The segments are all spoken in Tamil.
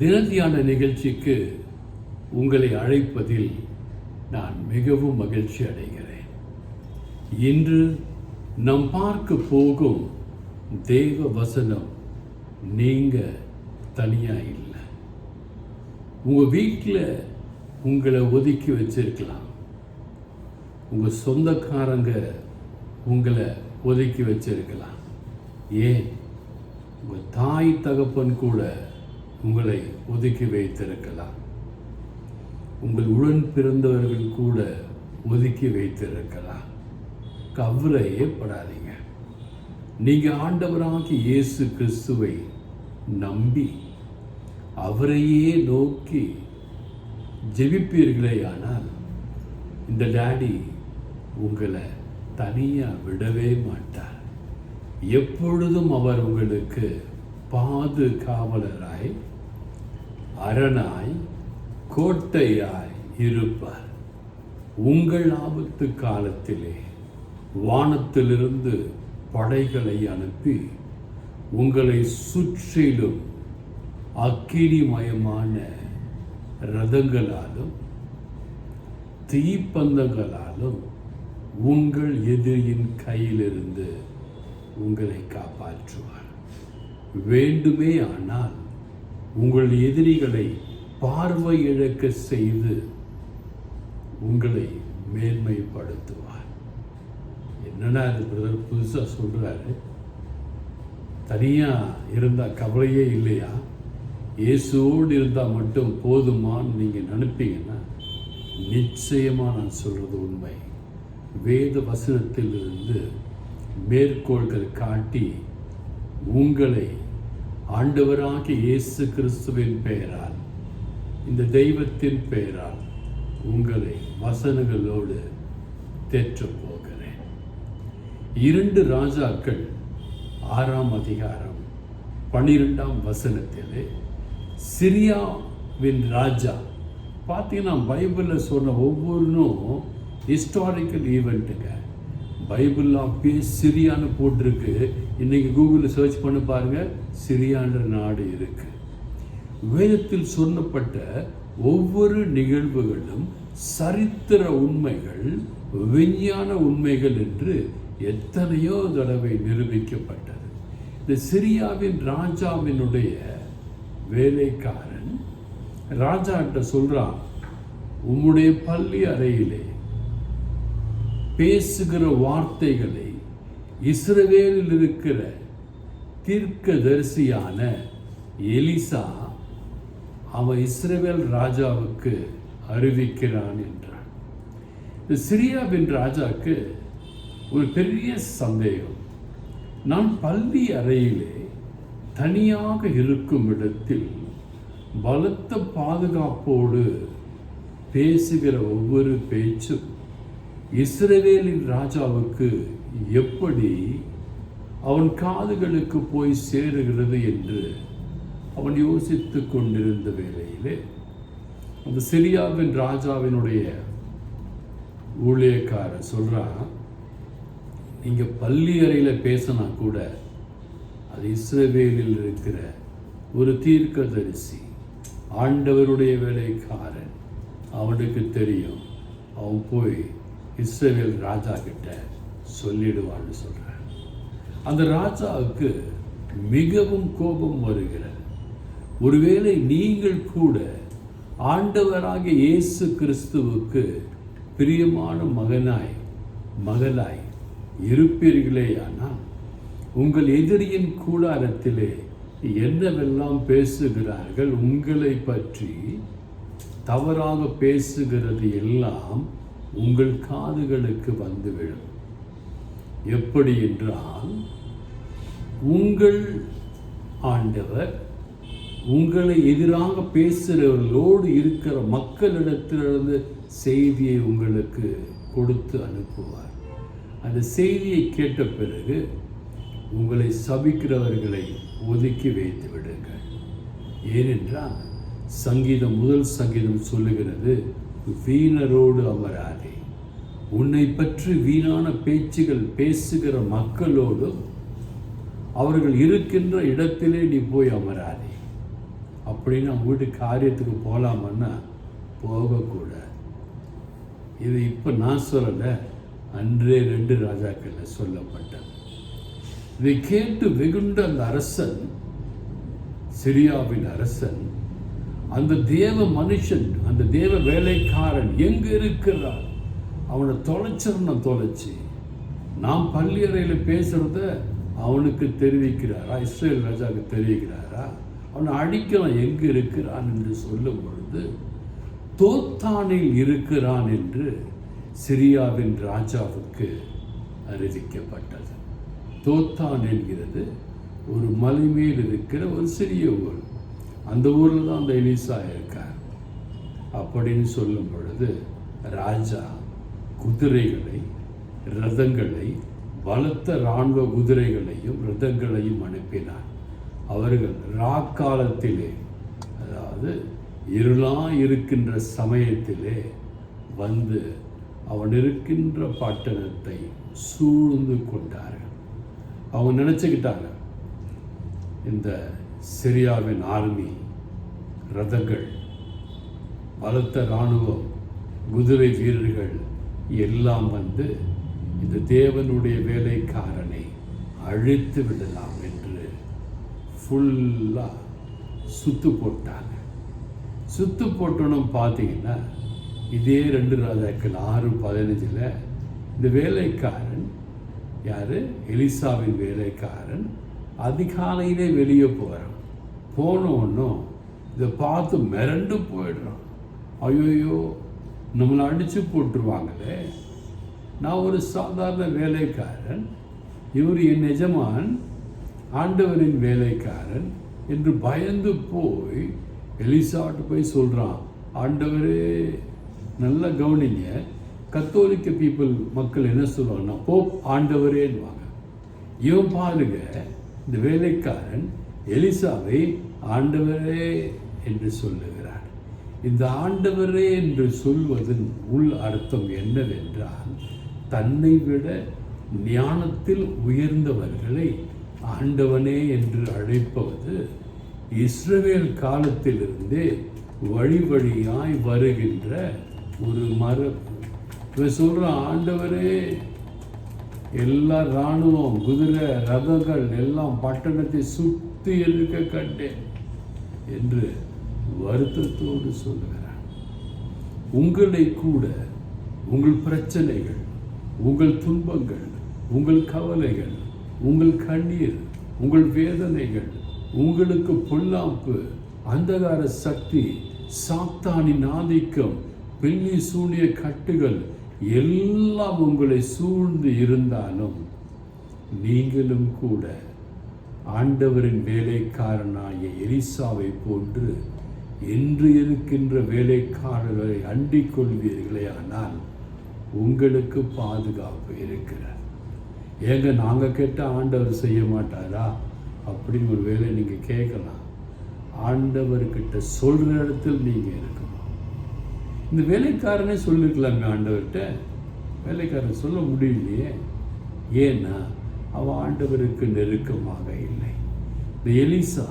தினத்தியான நிகழ்ச்சிக்கு உங்களை அழைப்பதில் நான் மிகவும் மகிழ்ச்சி அடைகிறேன். இன்று நாம் பார்க்க போகும் தேவ வசனம், நீங்க தனியா இல்லை. உங்க வீட்டில் உங்களை ஒதுக்கி வச்சிருக்கலாம், உங்க சொந்தக்காரங்க உங்களை ஒதுக்கி வச்சிருக்கலாம், ஏன் உங்க தாய் தகப்பன் கூட உங்களை ஒதுக்கி வைத்திருக்கலாம், உங்கள் உடன் பிறந்தவர்கள் கூட ஒதுக்கி வைத்திருக்கலாம். கவலையே படாதீங்க. நீங்க ஆண்டவராகிய இயேசு கிறிஸ்துவை நம்பி அவரையே நோக்கி ஜெபிப்பீர்களே ஆனால் இந்த டாடி உங்களை தனியா விடவே மாட்டார். எப்பொழுதும் அவர் உங்களுக்கு பாதுகாவலராய், அரணாய், கோட்டையாய் இருப்பார். உங்கள் ஆபத்து காலத்திலே வானத்திலிருந்து படைகளை அனுப்பி உங்களை சுற்றிலும் அக்கினிமயமான ரதங்களாலும் தீப்பந்தங்களாலும் உங்கள் எதிரியின் கையிலிருந்து உங்களை காப்பாற்றுவார். வேண்டுமே ஆனால் உங்கள் எதிரிகளை பார்வை இழக்க செய்து உங்களை மேன்மைப்படுத்துவார். என்னன்னா இது பிரதர் புதுசா சொல்றாரு, தனியா இருந்தா கவலையே இல்லையா, இயேசுவோடு இருந்தா மட்டும் போதுமான்னு நீங்க நினைப்பீங்கன்னா நிச்சயமா நான் சொல்றது உண்மை. வேத வசனத்திலிருந்து மேற்கோள்கள் காட்டி உங்களை ஆண்டவராகிய இயேசு கிறிஸ்துவின் பெயரால், இந்த தெய்வத்தின் பெயரால் உங்களை வசனங்களோடு தேற்றப் போகிறேன். 2 ராஜாக்கள் 6ஆம் அதிகாரம் 12ஆம் வசனத்திலே சிரியாவின் ராஜா, பார்த்தீங்கன்னா பைபிளில் சொன்ன ஒவ்வொன்றும் ஹிஸ்டாரிக்கல் ஈவெண்ட்டுங்க. பைபிளில் அப்பயே சிரியான்னு போட்டிருக்கு. இன்னைக்கு கூகுளில் சர்ச் பண்ணி பாருங்க, சிரியான்ற நாடு இருக்கு. வேதத்தில் சொல்லப்பட்ட ஒவ்வொரு நிகழ்வுகளும் சரித்திர உண்மைகள், விஞ்ஞான உண்மைகள் என்று எத்தனையோ தடவை நிரூபிக்கப்பட்டது. இந்த சிரியாவின் ராஜாவினுடைய வேலைக்காரன் ராஜாட்ட சொல்றான், உம்முடைய பள்ளி அறையிலே பேசுகிற வார்த்தைகளை இஸ்ரவேலில் இருக்கிற தீர்க்கதரிசியான எலிசா அவன் இஸ்ரவேல் ராஜாவுக்கு அறிவிக்கிறான் என்றான். இந்த சிரியாவின் ராஜாக்கு ஒரு பெரிய சந்தேகம். நான் பள்ளி அறையிலே தனியாக இருக்கும் இடத்தில் பலத்த பாதுகாப்போடு பேசுகிற ஒவ்வொரு பேச்சும் இஸ்ரவேலின் ராஜாவுக்கு எப்படி அவன் காதுகளுக்கு போய் சேருகிறது என்று அவன் யோசித்து கொண்டிருந்த வேளையிலே அந்த சிரியாவின் ராஜாவினுடைய ஊழியக்காரர் சொல்றான், நீங்க பள்ளி அறையில பேசினா கூட அது இஸ்ரவேலில் இருக்கிற ஒரு தீர்க்கதரிசி, ஆண்டவருடைய வேலைக்காரன், அவனுக்கு தெரியும், அவன் போய் இஸ்ரவேல் ராஜா கிட்ட சொல்லிடுவான்னு சொல்றான். அந்த ராஜாவுக்கு மிகவும் கோபம் வருகிறது. ஒருவேளை நீங்கள் கூட ஆண்டவராகிய இயேசு கிறிஸ்துவுக்கு பிரியமான மகனாய் மகளாய் இருப்பீர்களே ஆனால் உங்கள் எதிரியின் கூடாரத்திலே என்னவெல்லாம் பேசுகிறார்கள், உங்களை பற்றி தவறாக பேசுகிறது எல்லாம் உங்கள் காதுகளுக்கு வந்துவிடும். எப்படி என்றால், உங்கள் ஆண்டவர் உங்களை எதிராக பேசுகிறவர்களோடு இருக்கிற மக்களிடத்திலிருந்து செய்தியை உங்களுக்கு கொடுத்து அனுப்புவார். அந்த செய்தியை கேட்ட பிறகு உங்களை சபிக்கிறவர்களை ஒதுக்கி வைத்து விடுங்கள். ஏனென்றால் முதல் சங்கீதம் சொல்லுகிறது, வீணரோடு அமராதே. உன்னை பற்றி வீணான பேச்சுகள் பேசுகிற மக்களோடும் அவர்கள் இருக்கின்ற இடத்திலே நீ போய் அமராதே. அப்படி அப்படின்னு அவங்க வீட்டு காரியத்துக்கு போகலாமன்னா போகக்கூடாது. இது இப்போ நான் சொல்லலை, அன்றே 2 ராஜாக்களில் சொல்லப்பட்டது. இதை கேட்டு வெகுண்ட அந்த அரசன், சிரியாவின் அரசன், அந்த தேவ மனுஷன், அந்த தேவ வேலைக்காரன் எங்கே இருக்கிறான், அவனை தொலைச்சி நாம் பள்ளி அறையில் பேசுகிறத அவனுக்கு தெரிவிக்கிறாரா, இஸ்ரேல் ராஜாவுக்கு தெரிவிக்கிறாரா, அவனை அடிக்கலாம் எங்கே இருக்கிறான் என்று சொல்லும் பொழுது தோத்தானில் இருக்கிறான் என்று சிரியாவின் ராஜாவுக்கு அறிவிக்கப்பட்டது. தோத்தான் என்கிறது ஒரு மலை மேல் இருக்கிற ஒரு சிறிய ஊர். அந்த ஊரில் தான் அந்த எலிசா இருக்கார். அப்படின்னு சொல்லும் பொழுது ராஜா குதிரைகளை, ரதங்களை, பலத்த இராணுவ குதிரைகளையும் ரதங்களையும் அனுப்பினார். அவர்கள் ராக்காலத்திலே, அதாவது இருளாக இருக்கின்ற சமயத்திலே வந்து அவன் இருக்கின்ற பட்டணத்தை சூழ்ந்து கொண்டார்கள். அவங்க நினச்சிக்கிட்டாங்க, இந்த சிரியாவின் ஆர்மி, ரதங்கள், பலத்த இராணுவம், குதிரை வீரர்கள் எல்லாம் வந்து இந்த தேவனுடைய வேலைக்காரனை அழித்து விடலாம் என்று ஃபுல்லாக சுத்து போட்டாங்க. சுத்து போட்டோன்னு பார்த்தீங்கன்னா இதே 2 ராஜாக்கள் 6:15 இந்த வேலைக்காரன் யார், எலிசாவின் வேலைக்காரன் அதிகாலையிலே வெளியே போகிறான். போனோன்னும் இதை பார்த்து மிரண்டு போயிடுறான். ஐயோயோ, நம்மளை அடித்து போட்டுருவாங்களே, நான் ஒரு சாதாரண வேலைக்காரன், இவர் என் எஜமான், ஆண்டவரின் வேலைக்காரன் என்று பயந்து போய் எலிசாட்டு போய் சொல்கிறான், ஆண்டவரே. நல்லா கவனிங்க, கத்தோலிக்க மக்கள் என்ன சொல்லுவாங்கன்னா போப் ஆண்டவரேன்னுவாங்க. இவன் பாருங்க, இந்த வேலைக்காரன் எலிசாவை ஆண்டவரே என்று சொல்லுகிறார். இந்த ஆண்டவரே என்று சொல்வதன் உள் அர்த்தம் என்னவென்றால், தன்னை விட ஞானத்தில் உயர்ந்தவர்களை ஆண்டவனே என்று அழைப்பது இஸ்ரவேல் காலத்திலிருந்தே வழி வழியாய் வருகின்ற ஒரு மரபு. இவன் சொல்கிறான், ஆண்டவரே, எல்லா இராணுவம், குதிரை, ரதங்கள் எல்லாம் பட்டணத்தை சுற்றி இருக்க கண்டேன் என்று வருத்தத்தோடு சொல்லுகிறான். உங்களை கூட உங்கள் பிரச்சனைகள், உங்கள் துன்பங்கள், உங்கள் கவலைகள், உங்கள் கண்ணீர், உங்கள் வேதனைகள், உங்களுக்கு பொல்லாப்பு, அந்தகார சக்தி, சாத்தானின் ஆதிக்கம், பில்லி சூனிய கட்டுகள் எல்லாம் உங்களை சூழ்ந்து இருந்தாலும் நீங்களும் கூட ஆண்டவரின் வேலைக்காரனாகிய எலிசாவை போன்று என்று இருக்கின்ற வேலைக்காரர்களை அண்டிக் கொள்வீர்களே, ஆனால் உங்களுக்கு பாதுகாப்பு இருக்கிறார். ஏங்க நாங்கள் கேட்டால் ஆண்டவர் செய்ய மாட்டாரா அப்படின்னு ஒரு வேலை நீங்கள் கேட்கலாம். ஆண்டவர்கிட்ட சொல்கிற இடத்தில் நீங்கள் இருக்கணும். இந்த வேலைக்காரனே சொல்லிருக்கலாங்க ஆண்டவர்கிட்ட, வேலைக்காரன் சொல்ல முடியலையே. ஏன்னா அவன் ஆண்டவருக்கு நெருக்கமாக இல்லை. இந்த எலிசா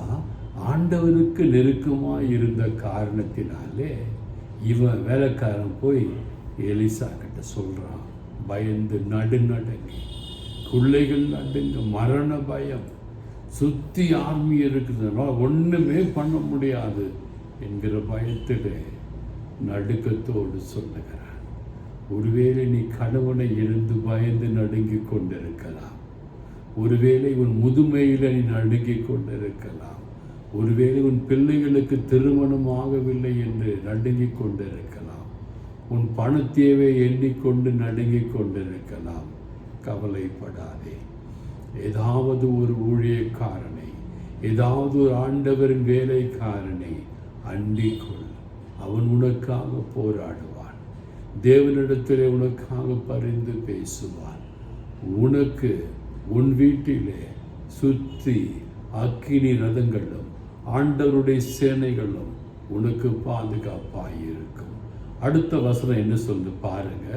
ஆண்டவருக்கு நெருக்கமாக இருந்த காரணத்தினாலே இவன் வேலைக்காரன் போய் எலிசா கிட்ட சொல்கிறான், பயந்து நடுங்கி, பிள்ளைகள் நடுங்க, மரண பயம், சுற்றி ஆர்மி இருக்கிறதுனால ஒன்றுமே பண்ண முடியாது என்கிற பயத்தில் நடுக்கத்தோடு சொல்லுகிறான். ஒருவேளை நீ கணவனை இழந்து பயந்து நடுங்கி கொண்டிருக்கலாம். ஒருவேளை உன் முதுமையில் நீ நடுங்கி கொண்டிருக்கலாம். ஒருவேளை உன் பிள்ளைகளுக்கு திருமணம் ஆகவில்லை என்று நடுங்கி கொண்டிருக்கலாம். உன் பணத்தேவை எண்ணிக்கொண்டு நடுங்கி கொண்டிருக்கலாம். கவலைப்படாதே. ஏதாவது ஒரு ஊழியக்காரனை, ஏதாவது ஒரு ஆண்டவரின் வேலைக்காரனை அண்டிக்கொள். அவன் உனக்காக போராடுவான். தேவனிடத்திலே உனக்காக பரிந்து பேசுவான். உனக்கு உன் வீட்டிலே சுற்றி அக்கினி ரதங்களும் ஆண்டவருடைய சேனைகளும் உனக்கு பாதுகாப்பாக இருக்கும். அடுத்த வசனம் என்ன சொல்லு பாருங்க.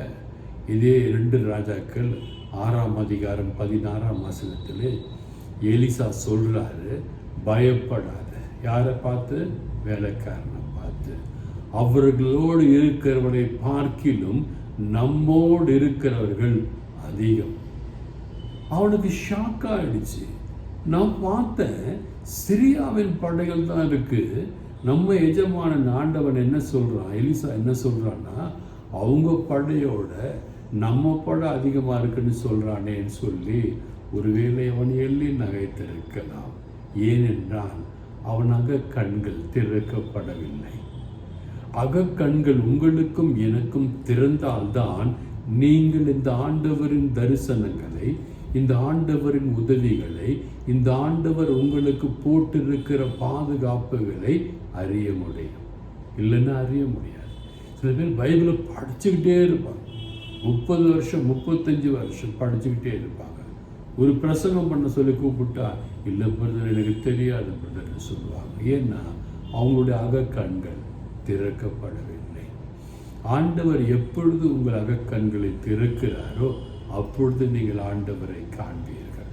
இதே 2 ராஜாக்கள் 6ஆம் அதிகாரம் 16ஆம் வசனத்தில் எலிசா சொல்றாரு, பயப்படாத. யாரை பார்த்து? வேலைக்காரனை பார்த்து, அவர்களோடு இருக்கிறவரை பார்க்கிலும் நம்மோடு இருக்கிறவர்கள் அதிகம். அவனுக்கு ஷாக் ஆயிடுச்சு. நான் பார்த்தேன், சிரியாவின் படைகள் தான் இருக்கு, நம்ம எஜமான ஆண்டவன் என்ன சொல்றான், எலிசா என்ன சொல்றான்னா, அவங்க படையோட நம்ம படை அதிகமாக இருக்குன்னு சொல்றானேன்னு சொல்லி ஒருவேளை அவன் எள்ளி நகைத்திருக்கலாம். ஏனென்றால் அவன் அகக்கண்கள் திறக்கப்படவில்லை. அகக்கண்கள் உங்களுக்கும் எனக்கும் திறந்தால்தான் நீங்கள் இந்த ஆண்டவரின் தரிசனங்களை, இந்த ஆண்டவரின் உதவிகளை, இந்த ஆண்டவர் உங்களுக்கு போட்டிருக்கிற பாதுகாப்புகளை அறிய முடியும். இல்லைன்னா அறிய முடியாது. சில பேர் பைபிளை படிச்சுக்கிட்டே இருப்பாங்க, 30 வருஷம் 35 வருஷம் படிச்சுக்கிட்டே இருப்பாங்க. ஒரு பிரசங்கம் பண்ண சொல்லி கூப்பிட்டா, இல்லை பிரதர் எனக்கு தெரியாது பிரதர்னு சொல்லுவாங்க. ஏன்னா அவங்களுடைய அகக்கண்கள் திறக்கப்படவில்லை. ஆண்டவர் எப்பொழுது உங்கள் அகக்கண்களை திறக்கிறாரோ அப்பொழுது நீங்கள் ஆண்டவரை காண்பீர்கள்.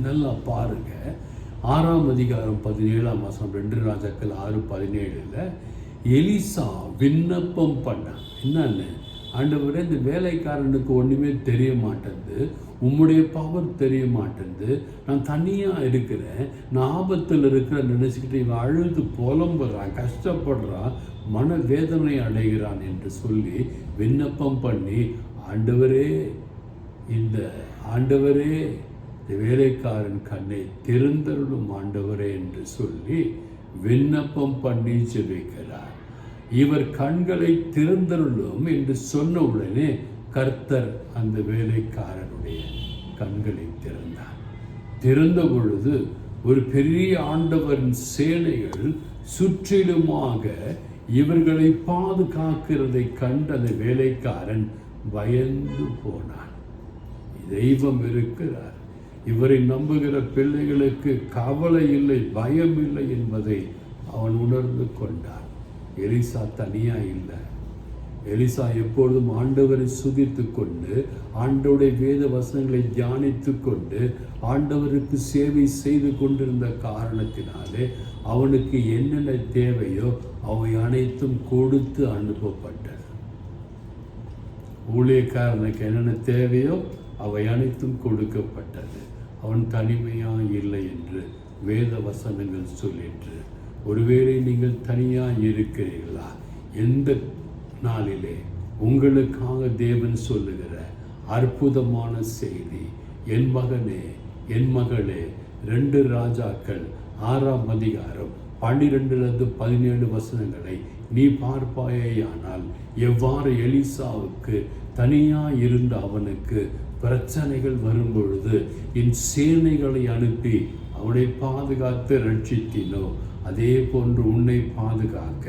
நல்லா பாருங்க, 6ஆம் அதிகாரம் 17ஆம் வசனம் 2 ராஜாக்கள் 6:17 எலிசா விண்ணப்பம் பண்ணான். என்னன்னு, ஆண்டவரே இந்த வேலைக்காரனுக்கு ஒன்றுமே தெரிய மாட்டேங்குது, உம்முடைய பவர் தெரிய மாட்டேங்குது, நான் தனியாக இருக்கிறேன், நான் ஆபத்தில் இருக்கிற நினச்சிக்கிட்டு இவன் அழுது புலம்புறான், கஷ்டப்படுறான், மன வேதனை அடைகிறான் என்று சொல்லி விண்ணப்பம் பண்ணி, ஆண்டவரே இந்த வேலைக்காரன் கண்ணை திறந்தருளும் ஆண்டவரே என்று சொல்லி விண்ணப்பம் பண்ணி ஜெபிக்கிறார். இவர் கண்களை திறந்தருளும் என்று சொன்ன உடனே கர்த்தர் அந்த வேலைக்காரனுடைய கண்களை திறந்தார். திறந்த பொழுது ஒரு பெரிய ஆண்டவரின் சேனைகள் சுற்றிலுமாக இவர்களை பாதுகாக்கிறதை கண்ட அந்த வேலைக்காரன் பயந்து போனான். தெய்வம் இருக்கிறார், இவரை நம்புகிற பிள்ளைகளுக்கு கவலை இல்லை, பயம் இல்லை என்பதை அவன் உணர்ந்து கொண்டான். எலிசா தனியா இல்லை. எலிசா எப்பொழுதும் ஆண்டவரை சுதித்து கொண்டு, ஆண்டவருடைய வேத வசனங்களை தியானித்து கொண்டு, ஆண்டவருக்கு சேவை செய்து கொண்டிருந்த காரணத்தினாலே அவனுக்கு என்னென்ன தேவையோ அவை அனைத்தும் கொடுத்து அனுப்பப்பட்டது. ஊழியக்காரனுக்கு என்னென்ன தேவையோ அவை அனைத்தும் கொடுக்கப்பட்டது. அவன் தனிமையா இல்லை என்று வேத வசனங்கள் சொல்லிற்று. ஒருவேளை நீங்கள் தனியாக இருக்கிறீர்களா? எந்த நாளிலே உங்களுக்காக தேவன் சொல்லுகிற அற்புதமான செய்தி, என் மகனே என் மகளே, 2 ராஜாக்கள் 6ஆம் அதிகாரம் 12-17 வசனங்களை நீ பார்ப்பாயேயானால், எவ்வாறு எலிசாவுக்கு தனியாக இருந்த அவனுக்கு பிரச்சனைகள் வரும்பொழுது என் சேனைகளை அனுப்பி அவனை பாதுகாத்து ரட்சித்தினோ, அதே போன்று உன்னை பாதுகாக்க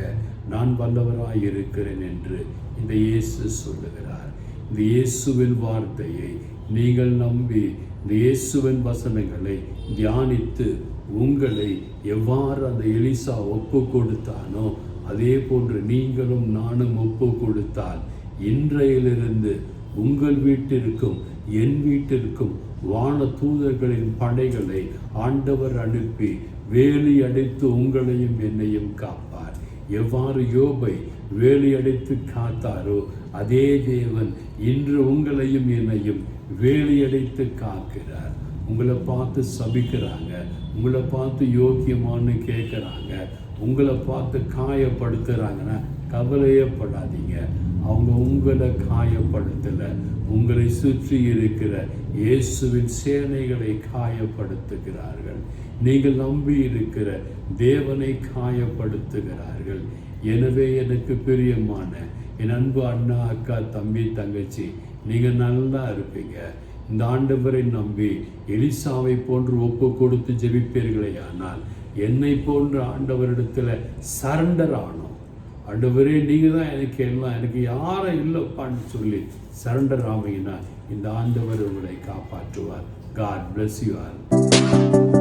நான் வல்லவராய் இருக்கிறேன் என்று இந்த இயேசு சொல்லுகிறார். இந்த இயேசுவின் வார்த்தையை நீங்கள் நம்பி, இந்த இயேசுவின் வசனங்களை தியானித்து, உங்களை எவ்வாறு அந்த எலிசா ஒப்பு கொடுத்தானோ அதே போன்று நீங்களும் நானும் ஒப்பு கொடுத்தால், இன்றையிலிருந்து உங்கள் வீட்டிற்கும் என் வீட்டிற்கும் வான தூதர்களின் படைகளை ஆண்டவர் அனுப்பி வேலி அடைத்து உங்களையும் என்னையும் காப்பார். எவ்வாறு யோபை வேலி அடைத்து காத்தாரோ அதே தேவன் இன்று உங்களையும் என்னையும் வேலி அடைத்து காக்கிறார். உங்களை பார்த்து சபிக்கிறாங்க, உங்களை பார்த்து யோக்கியமானு கேட்குறாங்க, உங்களை பார்த்து காயப்படுத்துகிறாங்கன்னா கவலையே படாதீங்க. அவங்க உங்களை காயப்படுத்தலை, உங்களை சுற்றி இருக்கிற இயேசுவின் சேனைகளை காயப்படுத்துகிறார்கள். நீங்கள் நம்பி இருக்கிற தேவனை காயப்படுத்துகிறார்கள். எனவே எனக்கு பிரியமான என் அன்பு அண்ணா, அக்கா, தம்பி, தங்கச்சி, நீங்கள் நல்லா இருப்பீங்க. இந்த ஆண்டவரை நம்பி எலிசாவை போன்று ஒப்பு கொடுத்து ஜெபிப்பீர்களே ஆனால், என்னை போன்ற ஆண்டவரிடத்தில் சரண்டர் ஆனோம். ஆண்டவரே நீங்கள் தான் எனக்கு எல்லாம், எனக்கு யாரும் இல்லைப்பான்னு சொல்லி சரண்டர் ஆவீங்கன்னா இந்த ஆண்டவர் உங்களை காப்பாற்றுவார். God bless you all.